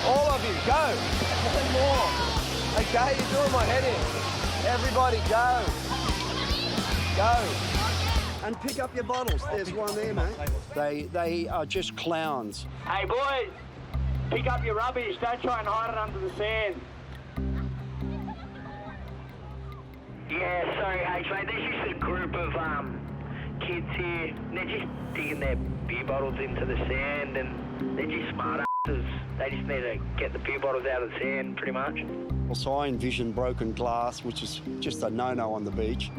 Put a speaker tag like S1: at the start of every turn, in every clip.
S1: All of you, go. One more. Okay, you're doing my head in. Everybody, go. Go.
S2: And pick up your bottles. There's one there, mate. They are just clowns.
S3: Hey, boys, pick up your rubbish. Don't try and hide it under the sand. Yeah, sorry, H, mate. There's just a group of kids here. They're just digging their beer bottles into the sand, and they're just smart asses. They just need to get the beer bottles out of the sand, pretty much.
S2: So I envision broken glass, which is just a no-no on the beach.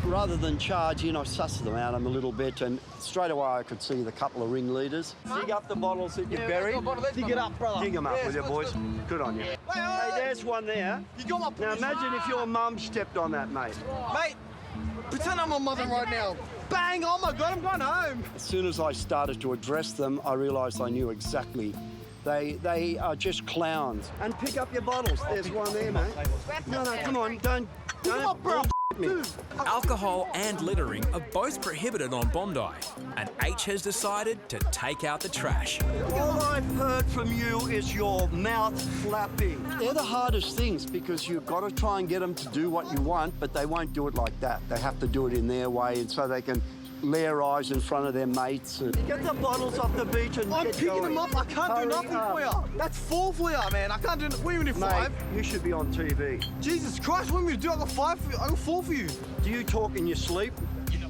S2: Rather than charge in, I sussed them out a little bit, and straight away I could see the couple of ringleaders. Dig up the bottles that you buried.
S1: Dig it up, brother.
S2: Dig them up with you, boys. Good on you. Hey, there's one there.
S1: You got my...
S2: Now imagine if your mum stepped on that, mate.
S1: Mate, pretend I'm my mother right now. Bang! Oh my God, I'm going home.
S2: As soon as I started to address them, I realised I knew exactly. They are just clowns. And pick up your bottles. There's one there, mate. No, come on, don't me.
S4: Alcohol and littering are both prohibited on Bondi, and H has decided to take out the trash.
S2: All I've heard from you is your mouth flapping. They're the hardest things because you've got to try and get them to do what you want, but they won't do it like that. They have to do it in their way, and so they can layer eyes in front of their mates. And get the bottles off the beach and
S1: I'm picking them up. I can't do nothing for you. That's 4 for you, man. I can't do nothing. What do you mean 5?
S2: Mate, you should be on TV.
S1: Jesus Christ, what do you mean do? I got 5 for you. I got 4 for you.
S2: Do you talk in your sleep?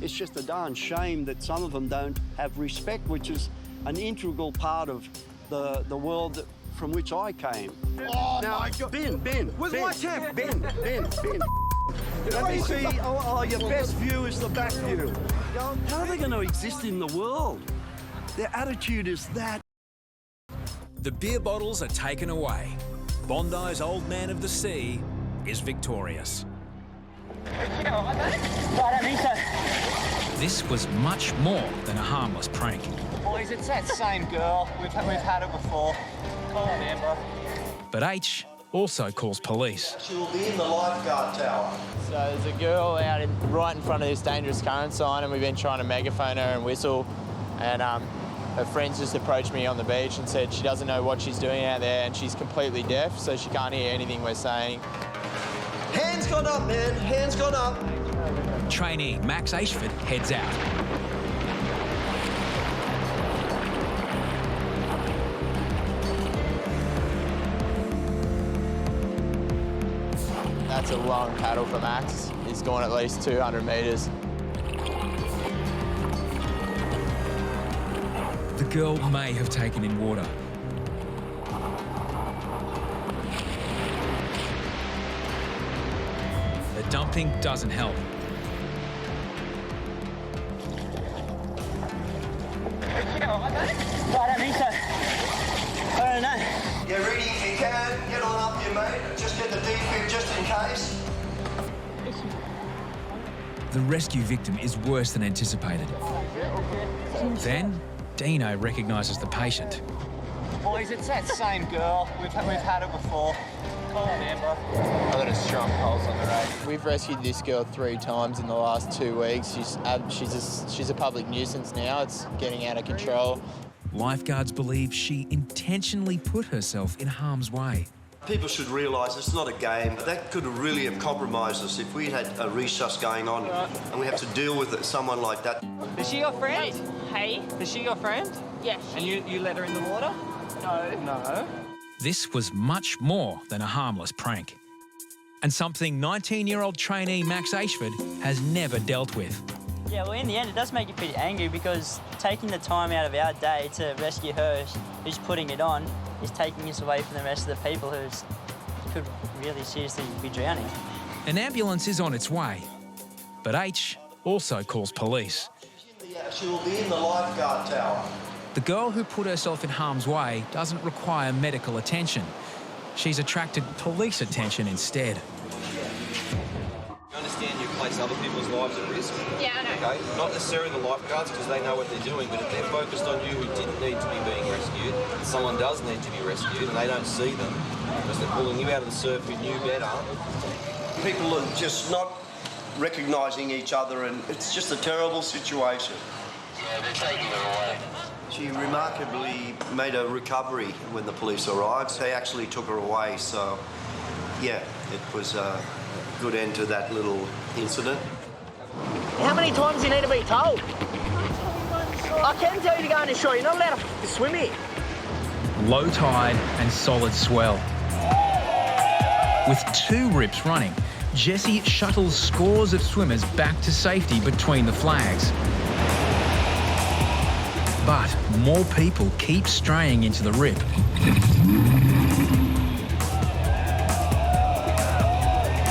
S2: It's just a darn shame that some of them don't have respect, which is an integral part of the world from which I came.
S1: Oh,
S2: now,
S1: my God.
S2: Ben.
S1: Where's my temp?
S2: Ben. Let me see. Oh, your best view is the back view. How are they going to exist in the world? Their attitude is that.
S4: The beer bottles are taken away. Bondi's old man of the sea is victorious. This was much more than a harmless prank.
S5: Boys, it's that same girl. We've had her before. Call an Amber.
S4: But H also calls police.
S2: She will be in the lifeguard tower.
S6: So there's a girl out right in front of this dangerous current sign, and we've been trying to megaphone her and whistle. And her friends just approached me on the beach and said she doesn't know what she's doing out there, and she's completely deaf, so she can't hear anything we're saying.
S2: Hands gone up, man. Hands gone up.
S4: Trainee Max Ashford heads out.
S6: That's a long paddle for Max. He's gone at least 200 metres.
S4: The girl may have taken in water. The dumping doesn't help.
S5: I don't think so. I don't know.
S2: Get ready if you can. Get on up here, mate. Just get the defib just in case.
S4: The rescue victim is worse than anticipated. Then, Dino recognises the patient.
S5: Boys, it's that same girl. We've had her before. Call an Amber.
S6: I've got a strong pulse on the road. We've rescued this girl 3 times in the last 2 weeks. She's a public nuisance now. It's getting out of control.
S4: Lifeguards believe she intentionally put herself in harm's way.
S7: People should realise it's not a game. That could really have compromised us if we had a resus going on and we have to deal with someone like that.
S5: Is she your friend?
S8: Hey?
S5: Is she your friend?
S8: Yes.
S5: And you let her in the water? No.
S4: This was much more than a harmless prank, and something 19-year-old trainee Max Ashford has never dealt with.
S8: Yeah, well, in the end, it does make you pretty angry because taking the time out of our day to rescue her, who's putting it on, is taking us away from the rest of the people who could really seriously be drowning.
S4: An ambulance is on its way, but H also calls police.
S2: She will be in the lifeguard tower.
S4: The girl who put herself in harm's way doesn't require medical attention. She's attracted police attention instead.
S9: You understand you place other people's lives at risk?
S8: Yeah, I know.
S9: Okay, not necessarily the lifeguards because they know what they're doing, but if they're focused on you who didn't need to be being rescued, and someone does need to be rescued and they don't see them because they're pulling you out of the surf who knew better.
S7: People are just not recognising each other and it's just a terrible situation.
S3: Yeah, they're taking her away.
S7: She remarkably made a recovery when the police arrived. They actually took her away, so yeah, it was a good end to that little incident.
S8: How many times do you need to be told? I can tell you to go in the shore. You're not allowed to swim here.
S4: Low tide and solid swell. With 2 rips running, Jessie shuttles scores of swimmers back to safety between the flags. But more people keep straying into the rip.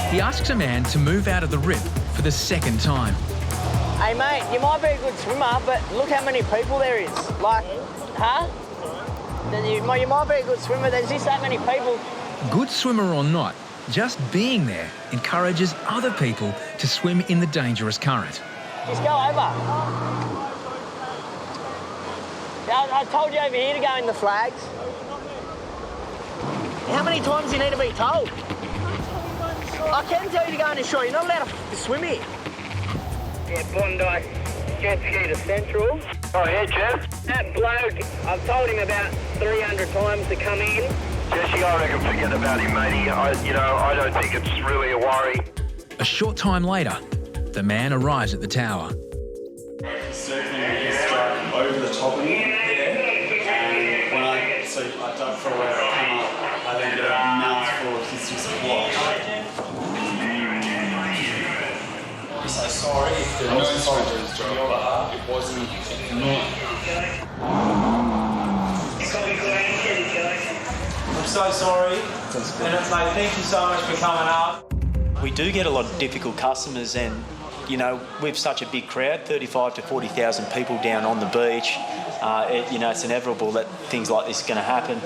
S4: He asks a man to move out of the rip for the second time.
S8: Hey, mate, you might be a good swimmer, but look how many people there is. Like, huh? You might be a good swimmer. There's just that many people.
S4: Good swimmer or not, just being there encourages other people to swim in the dangerous current.
S8: Just go over. I told you over here to go in the flags. How many times do you need to be told? I can tell you to go in the shore. You're not allowed to swim here. Yeah, Bondi, jet ski to Central.
S3: Oh, yeah, Jeff?
S8: That bloke, I've told him about 300 times to come in.
S3: Jesse, I reckon forget about him, matey. I don't think it's really a worry.
S4: A short time later, the man arrives at the tower.
S10: Surfing is straight over the top of me, and when I duck for where I come up, I then get a mouthful of his just wash. I'm so sorry if there was apologies on your behalf. It wasn't not.
S5: I'm so sorry. And mate, thank you so much for coming up. We do get a lot of difficult customers, and you know, with such a big crowd, 35 to 40,000 people down on the beach, it's inevitable that things like this are going to happen.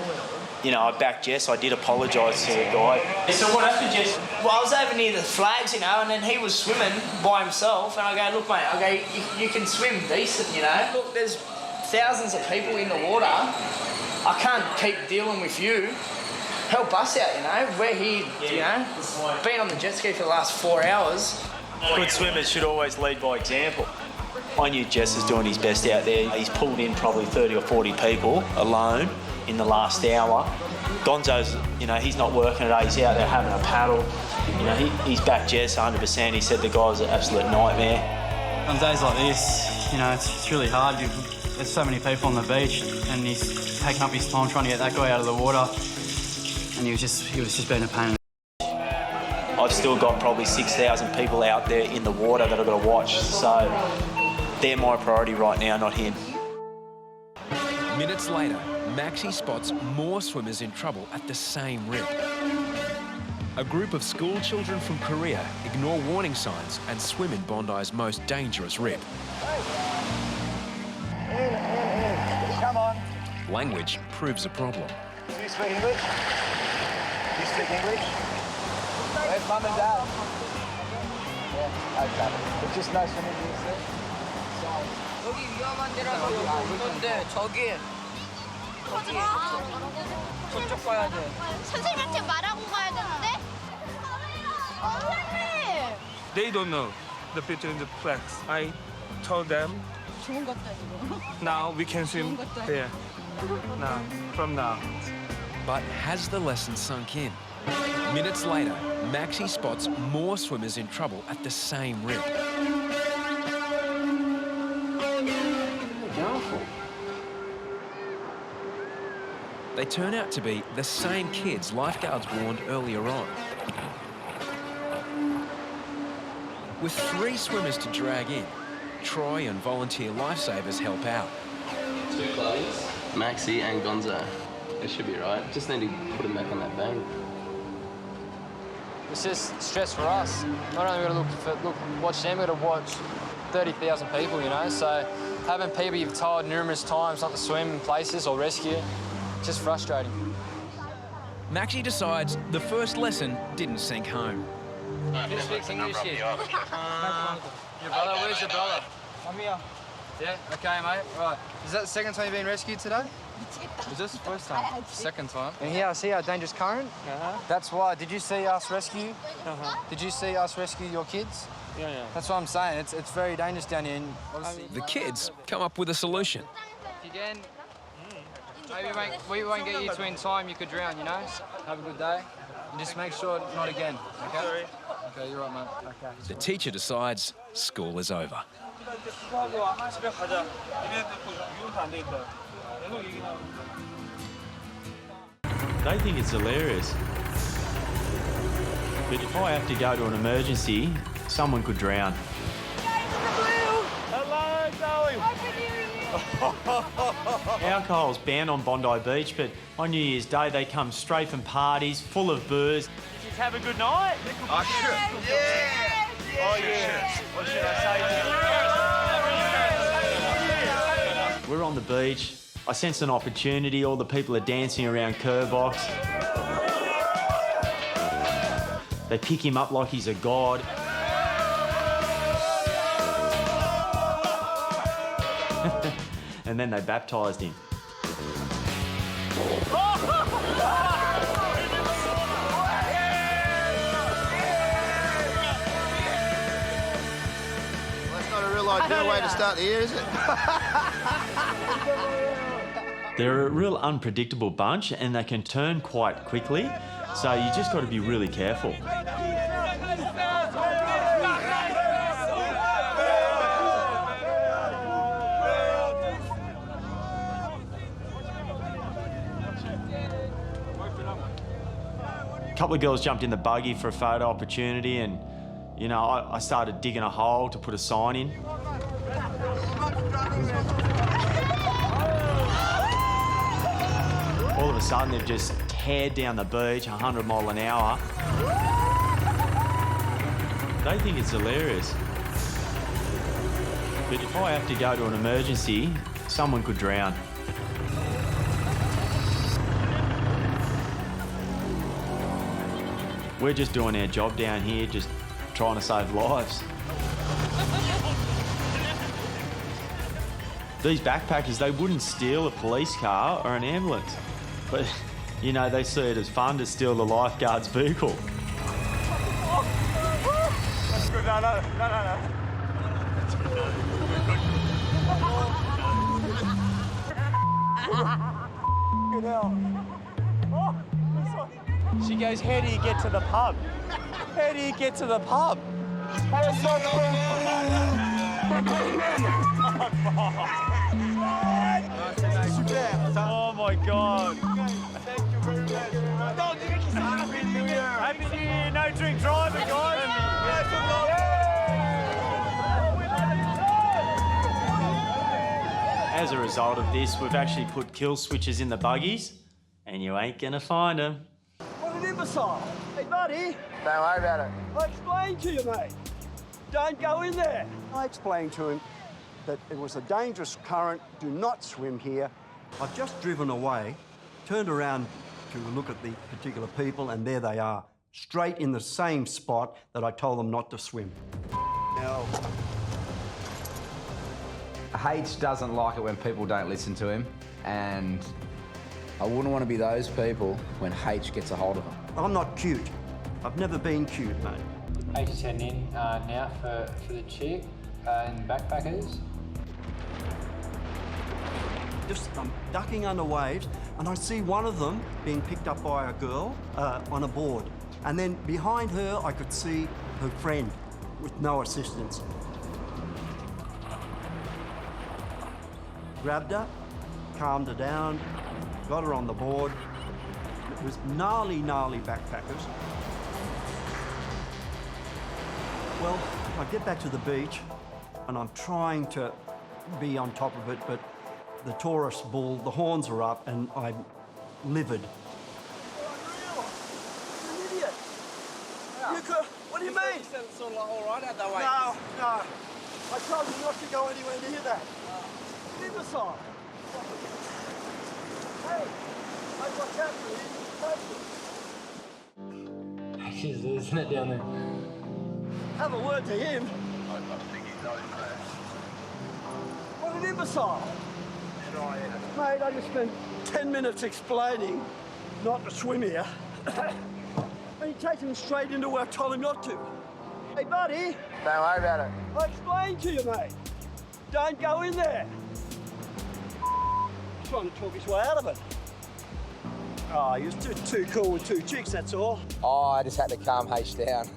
S5: You know, I backed Jess. I did apologise to the guy. So what happened, Jess?
S8: Well, I was over near the flags, and then he was swimming by himself, and I go, look, mate, you can swim decent, Look, there's thousands of people in the water. I can't keep dealing with you. Help us out, We're here, been on the jet ski for the last 4 hours.
S5: Good swimmers should always lead by example. I knew Jess was doing his best out there. He's pulled in probably 30 or 40 people alone in the last hour. Gonzo's, he's not working today. He's out there having a paddle. He's backed Jess 100%. He said the guy's an absolute nightmare.
S11: On days like this, it's really hard. There's so many people on the beach, and he's taking up his time trying to get that guy out of the water, and he was just being a pain.
S5: I've still got probably 6,000 people out there in the water that I've got to watch, so they're my priority right now, not him.
S4: Minutes later, Maxie spots more swimmers in trouble at the same rip. A group of school children from Korea ignore warning signs and swim in Bondi's most dangerous rip.
S1: In. Come on.
S4: Language proves a problem.
S1: Do you speak English? Do you speak English? Where's Mum and Dad? Yeah, okay. It's just no swimming here,
S12: 여기 위험한 데라서 여기 오는데 저기 저쪽 가야 돼.
S13: 선생님한테 말하고 가야 되는데? 선생님!
S14: They don't know the picture in the flags. I told them.
S13: 좋은 것도 아니고.
S14: Now we can swim there. Now, from now.
S4: But has the lesson sunk in? Minutes later, Maxie spots more swimmers in trouble at the same rip. They turn out to be the same kids lifeguards warned earlier on. With 3 swimmers to drag in, Troy and volunteer lifesavers help out.
S15: 2 clubbies, Maxie and Gonzo. It should be right. Just need to put them back on that bank.
S16: It's just stress for us. Not only got to watch them, we've got to watch 30,000 people, so having people you've told numerous times not to swim in places or rescue, just frustrating.
S4: Maxie decides the first lesson didn't sink home.
S16: Who speaks English here? Your brother? Where's your brother? I'm here. Yeah, okay, mate. Right. Is that the second time you've been rescued today? Is this the first time? Second time. And here I see our dangerous current. That's why. Did you see us rescue? Did you see us rescue your kids? Yeah. That's what I'm saying. It's very dangerous down here. And obviously...
S4: The kids come up with a solution.
S16: again, maybe we won't get you to in time, you could drown, you know? Have a good day. And just make sure not again, okay? Okay, you're right, mate. Okay.
S4: The teacher decides school is over.
S5: They think it's hilarious. But if I have to go to an emergency, someone could drown.
S2: Hello, darling.
S5: Alcohol's banned on Bondi Beach, but on New Year's Day they come straight from parties full of booze. Did you have a good night?
S1: Oh, sure. Yeah.
S5: Oh, yeah. What should I say to you? We're on the beach. I sense an opportunity. All the people are dancing around Curb Box. They pick him up like he's a god. And then they baptised him.
S1: That's not a real ideal way to start the year, is it?
S5: They're a real unpredictable bunch and they can turn quite quickly, so you just got to be really careful. A couple of girls jumped in the buggy for a photo opportunity and, you know, I started digging a hole to put a sign in. All of a sudden, they've just teared down the beach 100 miles an hour. They think it's hilarious. But if I have to go to an emergency, someone could drown. We're just doing our job down here, just trying to save lives. These backpackers, they wouldn't steal a police car or an ambulance. But, you know, they see it as fun to steal the lifeguard's vehicle.
S1: That's good. No.
S2: Good hell.
S6: She goes, how do you get to the pub? How do you get to the pub?
S5: Oh my God.
S1: Thank you very much. Happy New Year.
S5: Happy New Year, no drink driving, guys. As a result of this, we've actually put kill switches in the buggies, and you ain't gonna find them.
S2: What an imbecile. Hey, buddy.
S1: Don't worry about it.
S2: I explained to you, mate. Don't go in there. I explained to him that it was a dangerous current. Do not swim here. I've just driven away, turned around to look at the particular people, and there they are, straight in the same spot that I told them not to swim. Now,
S17: H doesn't like it when people don't listen to him, and I wouldn't want to be those people when H gets a hold of him.
S2: I'm not cute. I've never been cute, mate.
S18: H is heading in now for the chick and backpackers.
S2: I'm ducking under waves, and I see one of them being picked up by a girl on a board. And then behind her, I could see her friend with no assistance. Grabbed her, calmed her down, got her on the board. It was gnarly backpackers. Well, I get back to the beach, and I'm trying to be on top of it, but the Taurus bull, the horns are up, and I'm livid. You're an idiot. You could, what do you mean?
S12: It's all right out that way.
S2: No. I told you not to go anywhere near that. Imbecile. Hey, what's happening?
S18: She's losing it down there.
S2: Have a word to him. What an imbecile. Mate, I just spent 10 minutes explaining not to swim here. And he takes him straight into where I told him not to. Hey, buddy.
S1: Don't worry about it.
S2: I explained to you, mate. Don't go in there. trying to talk his way out of it. Oh, he was too cool with two chicks, that's all.
S17: Oh, I just had to calm H down.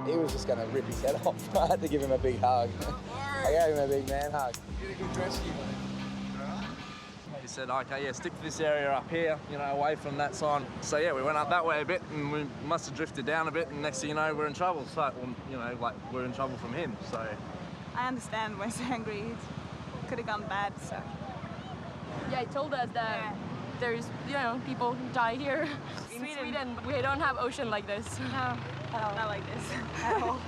S17: He was just going to rip his head off. I had to give him a big hug. I gave him a big man hug.
S1: You did a good rescue, mate.
S19: He said, okay, yeah, stick to this area up here, you know, away from that sign. So yeah, we went up that way a bit and we must have drifted down a bit and next thing you know, we're in trouble. So, well, you know, like, we're in trouble from him, so.
S20: I understand why he's angry. It could have gone bad, so.
S21: Yeah, he told us that there's, you know, people who die here in Sweden. We don't have ocean like this.
S20: No, not like this at all.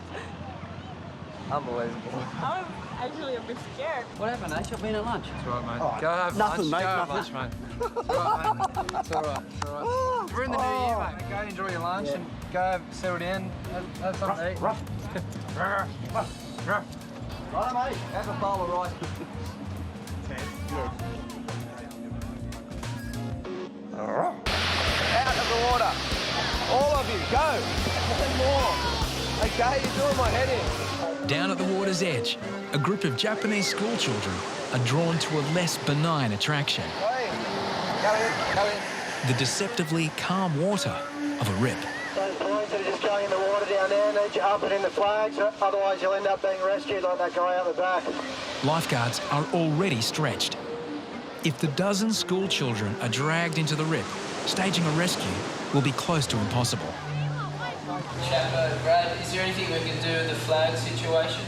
S19: Unbelievable.
S20: I'm actually a bit scared.
S16: What happened, Ash? You've been at lunch. It's all right, mate.
S2: Oh,
S16: Go have
S2: nothing,
S16: lunch.
S2: mate,
S16: Go have
S2: nothing.
S16: lunch, mate. It's all right, mate. It's all right. It's all right. We're in the new year, mate. Go enjoy your lunch and go settle down, have something to eat.
S2: Right, mate. Have a bowl of rice.
S1: Out of the water. All of you, go. One more. Okay, you're doing my head in.
S4: Down at the water's edge, a group of Japanese school children are drawn to a less benign attraction.
S1: Go in. Go in.
S4: The deceptively calm water of a rip.
S3: Those police are just going in the water down there. Need you up and in the flags, otherwise you'll end up being rescued like that guy out the back.
S4: Lifeguards are already stretched. If the dozen school children are dragged into the rip, staging a rescue will be close to impossible.
S18: Chapo, Brad, is there anything we can do with the flag situation?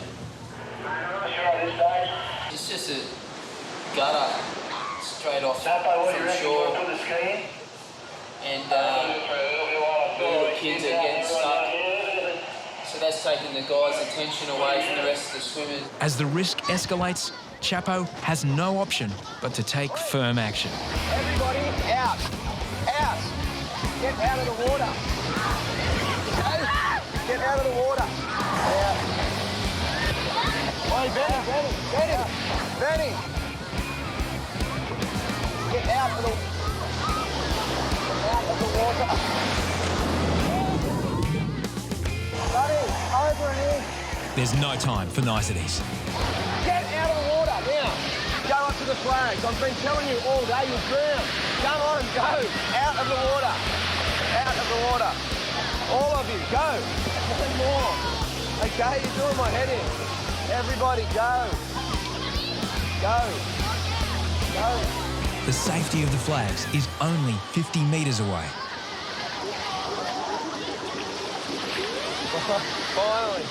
S3: I'm not sure at this stage.
S18: It's just a gutter straight off
S3: Chapo, what do you
S18: from
S3: reckon? You
S18: shore.
S3: want to do the skiing?
S18: And the little kids are getting stuck. So that's taking the guys' attention away from the rest of the swimmers.
S4: As the risk escalates, Chapo has no option but to take firm action.
S1: Everybody out. Out. Get out of the water. Okay? Get out of the water. Out. Oi, Benny. Get out of the water. Buddy, over and in.
S4: There's no time for niceties.
S1: Get out of the water now. Go up to the flags. I've been telling you all day you'll drown. Come on, go. Out of the water. Out of the water. All of you, go. One more. Okay, you're doing my head in. Everybody, go. Go. Go.
S4: The safety of the flags is only 50 metres away.
S1: Finally.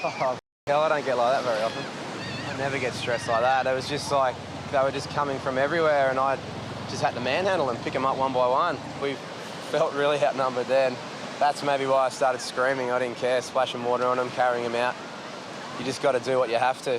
S1: Oh, hell, I don't get like that very often. I never get stressed like that. It was just like they were just coming from everywhere and I just had to manhandle them, pick them up one by one. We felt really outnumbered then. That's maybe why I started screaming. I didn't care, splashing water on them, carrying them out. You just got to do what you have to.